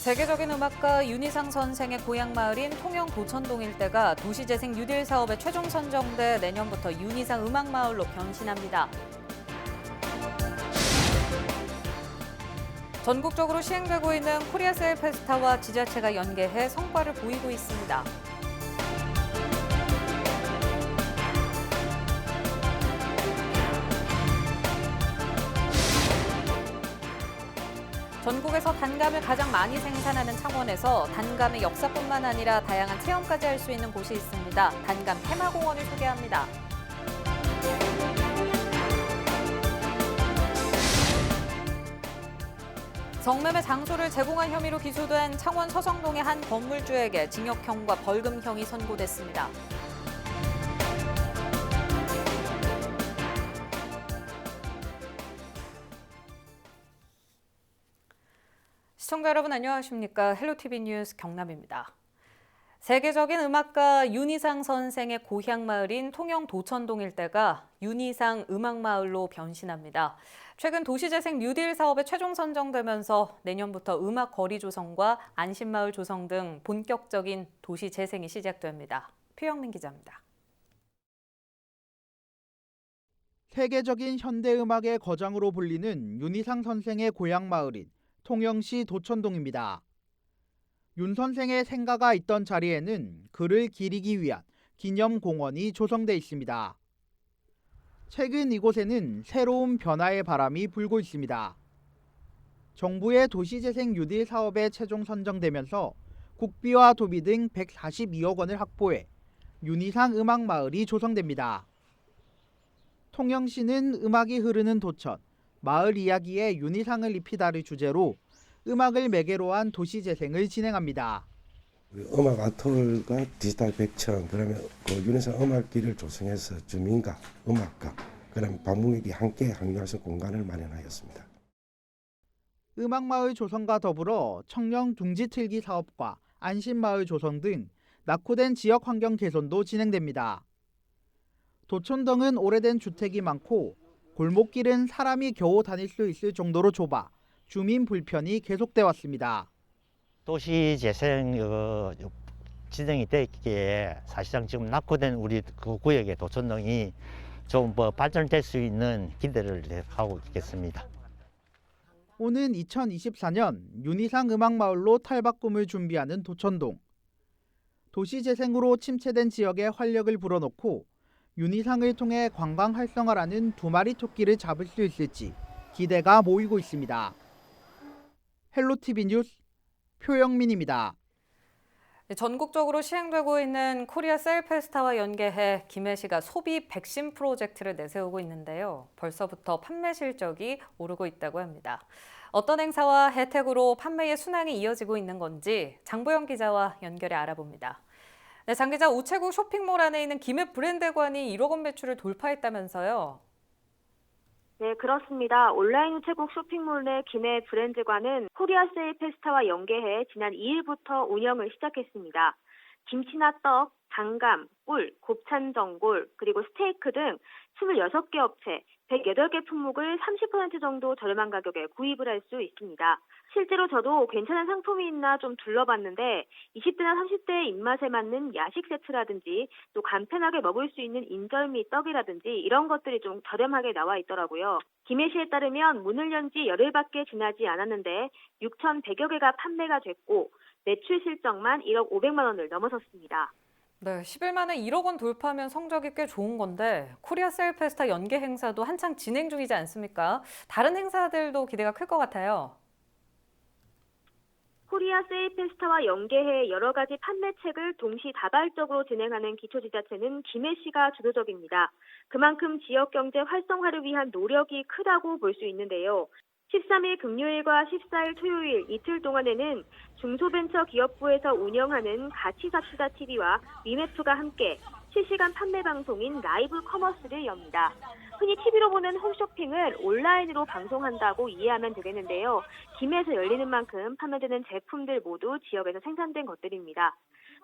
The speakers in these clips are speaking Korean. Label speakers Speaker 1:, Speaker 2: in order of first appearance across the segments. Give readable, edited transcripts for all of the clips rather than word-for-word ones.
Speaker 1: 세계적인 음악가 윤희상 선생의 고향 마을인 통영 도천동 일대가 도시재생 뉴딜 사업에 최종 선정돼 내년부터 윤희상 음악마을로 변신합니다. 전국적으로 시행되고 있는 코리아 셀 페스타와 지자체가 연계해 성과를 보이고 있습니다. 전국에서 단감을 가장 많이 생산하는 창원에서 단감의 역사뿐만 아니라 다양한 체험까지 할 수 있는 곳이 있습니다. 단감 테마공원을 소개합니다. 성매매 장소를 제공한 혐의로 기소된 창원 서성동의 한 건물주에게 징역형과 벌금형이 선고됐습니다. 시청자 여러분 안녕하십니까? 헬로티비 뉴스 경남입니다. 세계적인 음악가 윤희상 선생의 고향 마을인 통영 도천동 일대가 윤희상 음악마을로 변신합니다. 최근 도시재생 뉴딜 사업에 최종 선정되면서 내년부터 음악 거리 조성과 안심마을 조성 등 본격적인 도시 재생이 시작됩니다. 표영민 기자입니다.
Speaker 2: 세계적인 현대음악의 거장으로 불리는 윤희상 선생의 고향 마을인 통영시 도천동입니다. 윤 선생의 생가가 있던 자리에는 그를 기리기 위한 기념공원이 조성돼 있습니다. 최근 이곳에는 새로운 변화의 바람이 불고 있습니다. 정부의 도시재생 뉴딜 사업에 최종 선정되면서 국비와 도비 등 142억 원을 확보해 윤희상 음악마을이 조성됩니다. 통영시는 음악이 흐르는 도천, 마을 이야기에 윤희상을 입히다를 주제로 음악을 매개로 한 도시재생을 진행합니다.
Speaker 3: 음악 아트홀과 디지털 백천, 그러면 윤희상 음악길을 조성해서 주민과 음악가, 그다음 방문객이 함께 항류할 수 있는 공간을 마련하였습니다.
Speaker 2: 음악마을 조성과 더불어 청년 둥지 틀기 사업과 안심마을 조성 등 낙후된 지역 환경 개선도 진행됩니다. 도천동은 오래된 주택이 많고 골목길은 사람이 겨우 다닐 수 있을 정도로 좁아 주민 불편이 계속돼 왔습니다.
Speaker 4: 도시 재생 진행이 됐기에 사실상 지금 낙후된 우리 그 구역의 도천동이 좀 발전될 수 있는 기대를 하고 있겠습니다.
Speaker 2: 오는 2024년 윤희상 음악마을로 탈바꿈을 준비하는 도천동. 도시 재생으로 침체된 지역에 활력을 불어넣고 윤희상을 통해 관광 활성화라는 두 마리 토끼를 잡을 수 있을지 기대가 모이고 있습니다. 헬로티비 뉴스 표영민입니다.
Speaker 1: 전국적으로 시행되고 있는 코리아 셀 페스타와 연계해 김해시가 소비 백신 프로젝트를 내세우고 있는데요. 벌써부터 판매 실적이 오르고 있다고 합니다. 어떤 행사와 혜택으로 판매의 순항이 이어지고 있는 건지 장보영 기자와 연결해 알아봅니다. 네, 장 기자, 우체국 쇼핑몰 안에 있는 김해 브랜드관이 1억 원 매출을 돌파했다면서요?
Speaker 5: 네, 그렇습니다. 온라인 우체국 쇼핑몰 내 김해 브랜드관은 코리아 세일 페스타와 연계해 지난 2일부터 운영을 시작했습니다. 김치나 떡, 단감, 꿀, 곱창 전골, 그리고 스테이크 등 26개 업체, 108개 품목을 30% 정도 저렴한 가격에 구입을 할 수 있습니다. 실제로 저도 괜찮은 상품이 있나 좀 둘러봤는데 20대나 30대의 입맛에 맞는 야식 세트라든지 또 간편하게 먹을 수 있는 인절미 떡이라든지 이런 것들이 좀 저렴하게 나와 있더라고요. 김해시에 따르면 문을 연 지 열흘밖에 지나지 않았는데 6,100여 개가 판매가 됐고 매출 실적만 1억 500만 원을 넘어섰습니다.
Speaker 1: 네, 10일 만에 1억 원 돌파하면 성적이 꽤 좋은 건데 코리아 셀 페스타 연계 행사도 한창 진행 중이지 않습니까? 다른 행사들도 기대가 클 것 같아요.
Speaker 5: 코리아 세일 페스타와 연계해 여러 가지 판매책을 동시다발적으로 진행하는 기초지자체는 김해시가 주도적입니다. 그만큼 지역 경제 활성화를 위한 노력이 크다고 볼 수 있는데요. 13일 금요일과 14일 토요일 이틀 동안에는 중소벤처기업부에서 운영하는 가치삽시다 TV와 위메프가 함께 실시간 판매 방송인 라이브 커머스를 엽니다. 흔히 TV로 보는 홈쇼핑을 온라인으로 방송한다고 이해하면 되겠는데요. 김해에서 열리는 만큼 판매되는 제품들 모두 지역에서 생산된 것들입니다.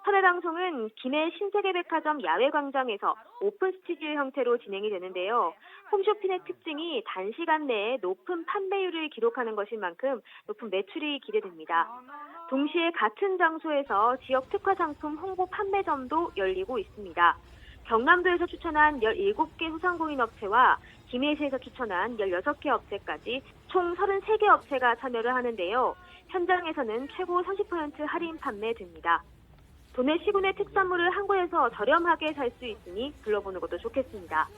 Speaker 5: 판매 방송은 김해 신세계백화점 야외광장에서 오픈 스튜디오 형태로 진행이 되는데요. 홈쇼핑의 특징이 단시간 내에 높은 판매율을 기록하는 것인 만큼 높은 매출이 기대됩니다. 동시에 같은 장소에서 지역 특화 상품 홍보 판매점도 열리고 있습니다. 경남도에서 추천한 17개 소상공인 업체와 김해시에서 추천한 16개 업체까지 총 33개 업체가 참여를 하는데요. 현장에서는 최고 30% 할인 판매됩니다. 도내 시군의 특산물을 한 곳에서 저렴하게 살 수 있으니 둘러보는 것도 좋겠습니다.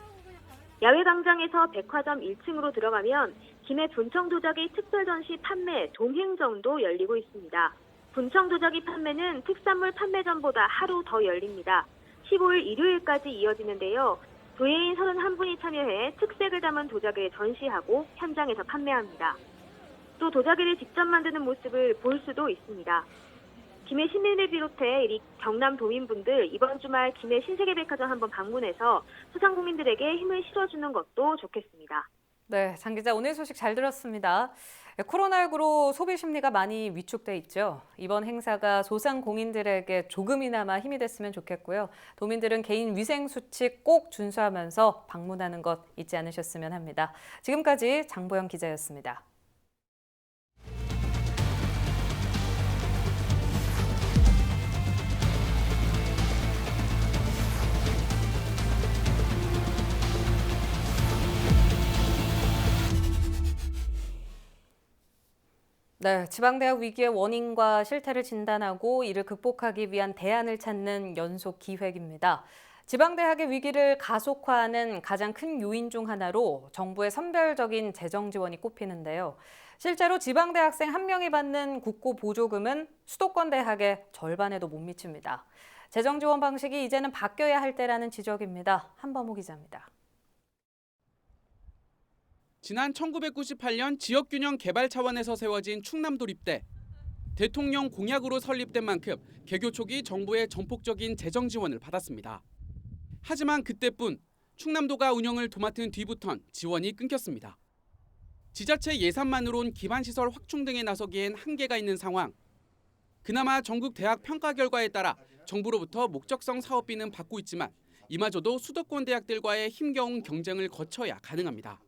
Speaker 5: 야외 광장에서 백화점 1층으로 들어가면 김해 분청 도자기 특별 전시 판매 동행점도 열리고 있습니다. 분청 도자기 판매는 특산물 판매점보다 하루 더 열립니다. 15일 일요일까지 이어지는데요. 도예인 31분이 참여해 특색을 담은 도자기를 전시하고 현장에서 판매합니다. 또 도자기를 직접 만드는 모습을 볼 수도 있습니다. 김해 시민을 비롯해 경남 도민분들 이번 주말 김해 신세계백화점 한번 방문해서 소상공인들에게 힘을 실어주는 것도 좋겠습니다.
Speaker 1: 네, 장 기자 오늘 소식 잘 들었습니다. 코로나19로 소비 심리가 많이 위축돼 있죠. 이번 행사가 소상공인들에게 조금이나마 힘이 됐으면 좋겠고요. 도민들은 개인 위생 수칙 꼭 준수하면서 방문하는 것 잊지 않으셨으면 합니다. 지금까지 장보영 기자였습니다. 네, 지방대학 위기의 원인과 실태를 진단하고 이를 극복하기 위한 대안을 찾는 연속 기획입니다. 지방대학의 위기를 가속화하는 가장 큰 요인 중 하나로 정부의 선별적인 재정 지원이 꼽히는데요. 실제로 지방대학생 한 명이 받는 국고 보조금은 수도권 대학의 절반에도 못 미칩니다. 재정 지원 방식이 이제는 바뀌어야 할 때라는 지적입니다. 한범호 기자입니다.
Speaker 6: 지난 1998년 지역균형 개발 차원에서 세워진 충남도립대. 대통령 공약으로 설립된 만큼 개교 초기 정부의 전폭적인 재정 지원을 받았습니다. 하지만 그때뿐 충남도가 운영을 도맡은 뒤부턴 지원이 끊겼습니다. 지자체 예산만으론 기반시설 확충 등에 나서기엔 한계가 있는 상황. 그나마 전국 대학 평가 결과에 따라 정부로부터 목적성 사업비는 받고 있지만 이마저도 수도권 대학들과의 힘겨운 경쟁을 거쳐야 가능합니다.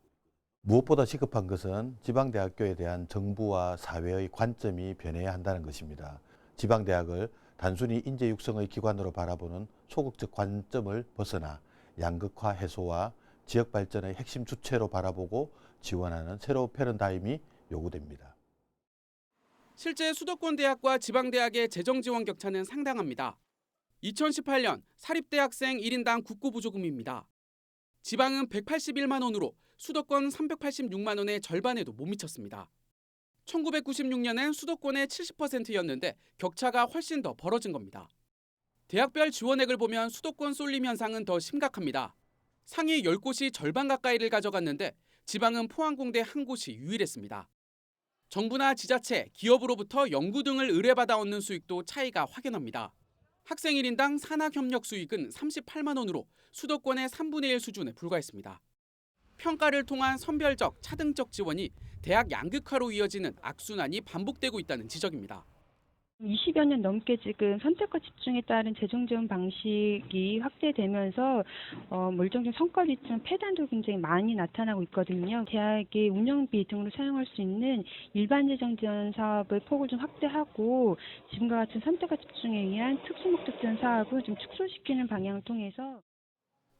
Speaker 7: 무엇보다 시급한 것은 지방대학교에 대한 정부와 사회의 관점이 변해야 한다는 것입니다. 지방대학을 단순히 인재 육성의 기관으로 바라보는 소극적 관점을 벗어나 양극화 해소와 지역 발전의 핵심 주체로 바라보고 지원하는 새로운 패러다임이 요구됩니다.
Speaker 6: 실제 수도권 대학과 지방대학의 재정 지원 격차는 상당합니다. 2018년 사립대학생 1인당 국고 보조금입니다. 지방은 181만 원으로 수도권 386만 원의 절반에도 못 미쳤습니다. 1996년엔 수도권의 70%였는데 격차가 훨씬 더 벌어진 겁니다. 대학별 지원액을 보면 수도권 쏠림 현상은 더 심각합니다. 상위 10곳이 절반 가까이를 가져갔는데 지방은 포항공대 한 곳이 유일했습니다. 정부나 지자체, 기업으로부터 연구 등을 의뢰받아 얻는 수익도 차이가 확연합니다. 학생 1인당 산학협력 수익은 38만 원으로 수도권의 3분의 1 수준에 불과했습니다. 평가를 통한 선별적, 차등적 지원이 대학 양극화로 이어지는 악순환이 반복되고 있다는 지적입니다.
Speaker 8: 20여 년 넘게 지금 선택과 집중에 따른 재정 지원 방식이 확대되면서 일정적 성과를 이루는 폐단도 굉장히 많이 나타나고 있거든요. 대학의 운영비 등으로 사용할 수 있는 일반 재정 지원 사업의 폭을 좀 확대하고 지금과 같은 선택과 집중에 의한 특수목적 지원 사업을 좀 축소시키는 방향을 통해서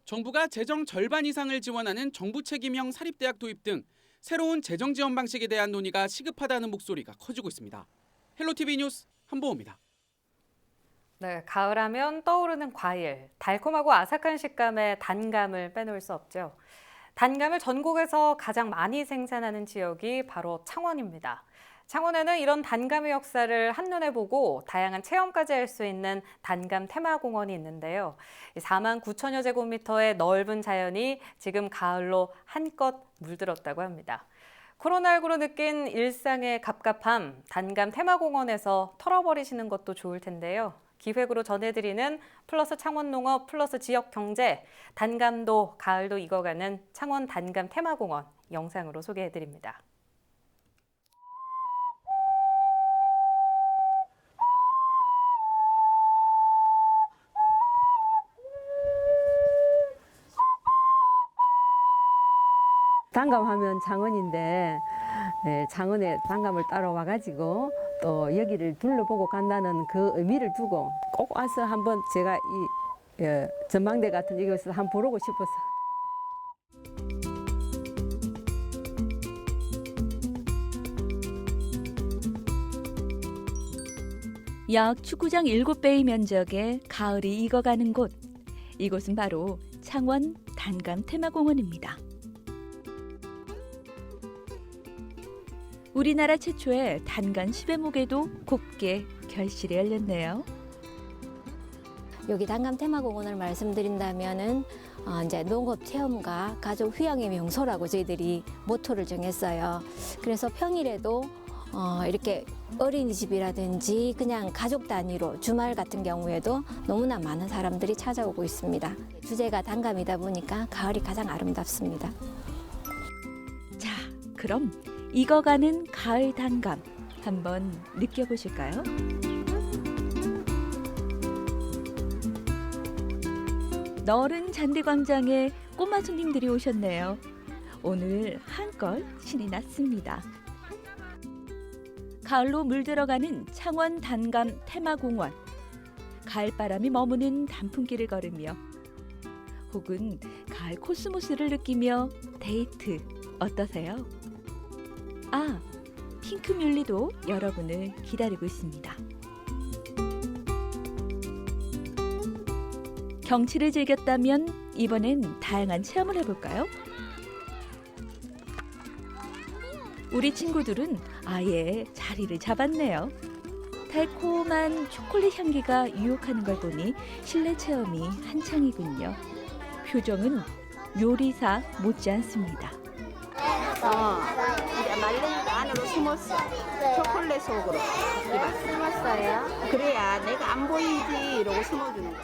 Speaker 6: 정부가 재정 절반 이상을 지원하는 정부 책임형 사립대학 도입 등 새로운 재정 지원 방식에 대한 논의가 시급하다는 목소리가 커지고 있습니다. 헬로티비 뉴스 한보호입니다.
Speaker 1: 네, 가을하면 떠오르는 과일, 달콤하고 아삭한 식감의 단감을 빼놓을 수 없죠. 단감을 전국에서 가장 많이 생산하는 지역이 바로 창원입니다. 창원에는 이런 단감의 역사를 한눈에 보고 다양한 체험까지 할 수 있는 단감 테마공원이 있는데요. 4만 9천여 제곱미터의 넓은 자연이 지금 가을로 한껏 물들었다고 합니다. 코로나19로 느낀 일상의 갑갑함, 단감 테마공원에서 털어버리시는 것도 좋을 텐데요. 기획으로 전해드리는 플러스 창원농업 플러스 지역경제, 단감도 가을도 익어가는 창원 단감 테마공원 영상으로 소개해드립니다.
Speaker 9: 단감하면 창원인데 장원에 단감을 따러 와가지고 또 여기를 둘러보고 간다는 그 의미를 두고 꼭 와서 한번 제가 이 전망대 같은 이것을 한번 보고 싶어서.
Speaker 10: 약 축구장 7배의 면적에 가을이 익어가는 곳. 이곳은 바로 창원 단감 테마공원입니다. 우리나라 최초의 단감 10회목에도 곱게 결실이 열렸네요.
Speaker 11: 여기 단감 테마공원을 말씀드린다면은 이제 농업 체험과 가족 휴양의 명소라고 저희들이 모토를 정했어요. 그래서 평일에도 이렇게 어린이집이라든지 그냥 가족 단위로 주말 같은 경우에도 너무나 많은 사람들이 찾아오고 있습니다. 주제가 단감이다 보니까 가을이 가장 아름답습니다.
Speaker 10: 자, 그럼 익어가는 가을 단감 한번 느껴보실까요? 너른 잔디광장에 꼬마 손님들이 오셨네요. 오늘 한껏 신이 났습니다. 가을로 물들어가는 창원 단감 테마공원. 가을바람이 머무는 단풍길을 걸으며 혹은 가을 코스모스를 느끼며 데이트 어떠세요? 아, 핑크뮬리도 여러분을 기다리고 있습니다. 경치를 즐겼다면 이번엔 다양한 체험을 해볼까요? 우리 친구들은 아예 자리를 잡았네요. 달콤한 초콜릿 향기가 유혹하는 걸 보니 실내 체험이 한창이군요. 표정은 요리사 못지않습니다.
Speaker 12: 이제 말랭이가 안으로 숨었어. 초콜릿 속으로. 숨었어요? 그래야 내가 안 보이지 이러고 숨어주는 거.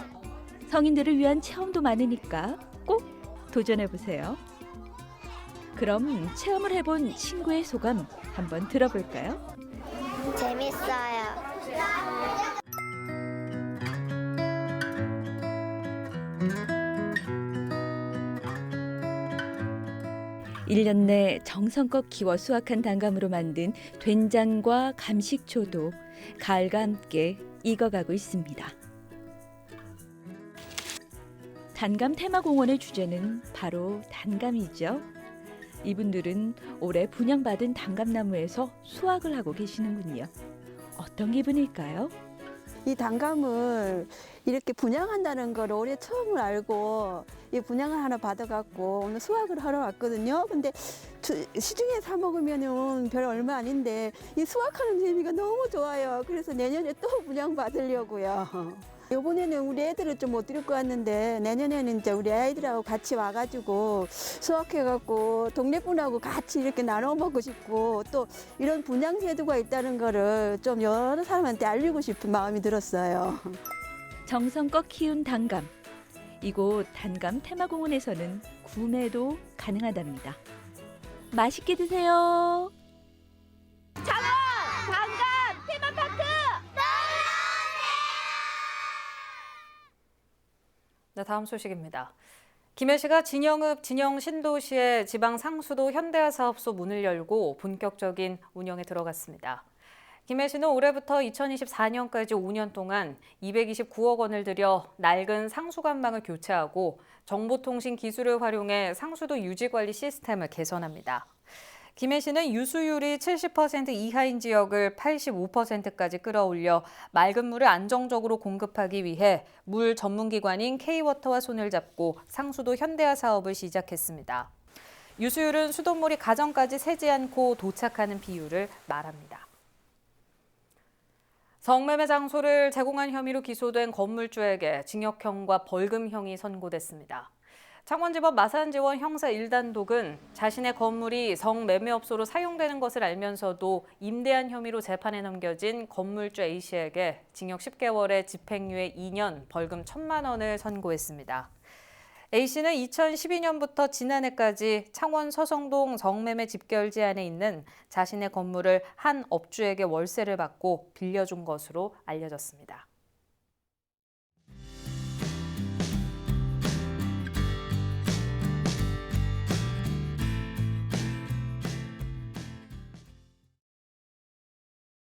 Speaker 10: 성인들을 위한 체험도 많으니까 꼭 도전해보세요. 그럼 체험을 해본 친구의 소감 한번 들어볼까요?
Speaker 13: 재밌어요.
Speaker 10: 1년 내 정성껏 키워 수확한 단감으로 만든 된장과 감식초도 가을과 함께 익어가고 있습니다. 단감 테마공원의 주제는 바로 단감이죠. 이분들은 올해 분양받은 단감나무에서 수확을 하고 계시는군요. 어떤 기분일까요?
Speaker 14: 이 단감을 이렇게 분양한다는 걸 올해 처음을 알고 이 분양을 하나 받아갖고 오늘 수확을 하러 왔거든요. 근데 시중에 사 먹으면은 별 얼마 아닌데 이 수확하는 재미가 너무 좋아요. 그래서 내년에 또 분양 받으려고요. 이번에는 우리 애들을 좀 못 데리고 왔는데 내년에는 이제 우리 아이들하고 같이 와가지고 수확해갖고 동네 분하고 같이 이렇게 나눠 먹고 싶고 또 이런 분양 제도가 있다는 거를 좀 여러 사람한테 알리고 싶은 마음이 들었어요.
Speaker 10: 정성껏 키운 단감. 이곳 단감 테마공원에서는 구매도 가능하답니다. 맛있게 드세요.
Speaker 12: 창원 단감 테마파크.
Speaker 1: 네, 다음 소식입니다. 김해시가 진영읍 진영신도시의 지방 상수도 현대화 사업소 문을 열고 본격적인 운영에 들어갔습니다. 김해시는 올해부터 2024년까지 5년 동안 229억 원을 들여 낡은 상수관망을 교체하고 정보통신 기술을 활용해 상수도 유지관리 시스템을 개선합니다. 김해시는 유수율이 70% 이하인 지역을 85%까지 끌어올려 맑은 물을 안정적으로 공급하기 위해 물 전문기관인 K-워터와 손을 잡고 상수도 현대화 사업을 시작했습니다. 유수율은 수돗물이 가정까지 새지 않고 도착하는 비율을 말합니다. 성매매 장소를 제공한 혐의로 기소된 건물주에게 징역형과 벌금형이 선고됐습니다. 창원지법 마산지원 형사 1단독은 자신의 건물이 성매매업소로 사용되는 것을 알면서도 임대한 혐의로 재판에 넘겨진 건물주 A씨에게 징역 10개월에 집행유예 2년, 벌금 1,000만 원을 선고했습니다. A씨는 2012년부터 지난해까지 창원 서성동 성매매 집결지 안에 있는 자신의 건물을 한 업주에게 월세를 받고 빌려준 것으로 알려졌습니다.